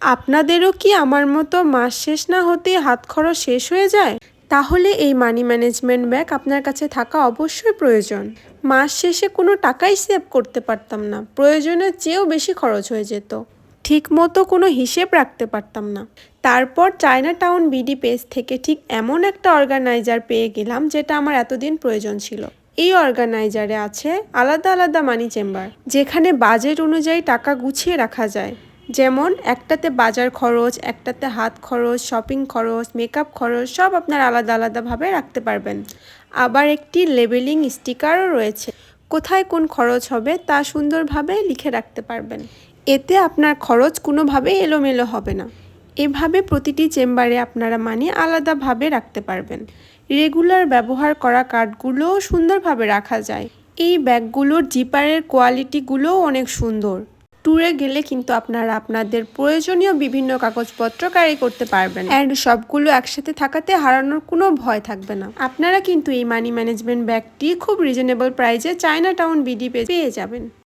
আপনাদেরও কি আমার মতো মাস শেষ না হতেই হাত খরচ শেষ হয়ে যায়? তাহলে এই মানি ম্যানেজমেন্ট ব্যাগ আপনার কাছে থাকা অবশ্যই প্রয়োজন। মাস শেষে কোনো টাকাই সেভ করতে পারতাম না, প্রয়োজনের চেয়েও বেশি খরচ হয়ে যেত। ঠিকমতো কোনো হিসেব রাখতে পারতাম না। তারপর চায়না টাউন বিডি পেজ থেকে ঠিক এমন একটা অর্গানাইজার পেয়ে গেলাম যেটা আমার এতদিন প্রয়োজন ছিল। এই অর্গানাইজারে আছে আলাদা আলাদা মানি চেম্বার, যেখানে বাজেট অনুযায়ী টাকা গুছিয়ে রাখা যায়। যেমন একটাতে বাজার খরচ, একটাতে হাত খরচ, শপিং খরচ, মেকআপ খরচ সব আপনার আলাদা আলাদাভাবে রাখতে পারবেন। আবার একটি লেবেলিং স্টিকারও রয়েছে, কোথায় কোন খরচ হবে তা সুন্দরভাবে লিখে রাখতে পারবেন। এতে আপনার খরচ কোনোভাবেই এলোমেলো হবে না। এভাবে প্রতিটি চেম্বারে আপনারা মানি আলাদাভাবে রাখতে পারবেন। রেগুলার ব্যবহার করা কার্ডগুলোও সুন্দরভাবে রাখা যায়। এই ব্যাগগুলোর জিপারের কোয়ালিটিগুলোও অনেক সুন্দর। ট্যুরে গেলে কিন্তু আপনারা আপনাদের প্রয়োজনীয় বিভিন্ন কাগজপত্র ক্যারি করতে পারবেন, অ্যান্ড সবগুলো একসাথে থাকাতে হারানোর কোনো ভয় থাকবে না। আপনারা কিন্তু এই মানি ম্যানেজমেন্ট ব্যাগটি খুব রিজনেবল প্রাইসে চায়না টাউন বিডি পেয়ে যাবেন।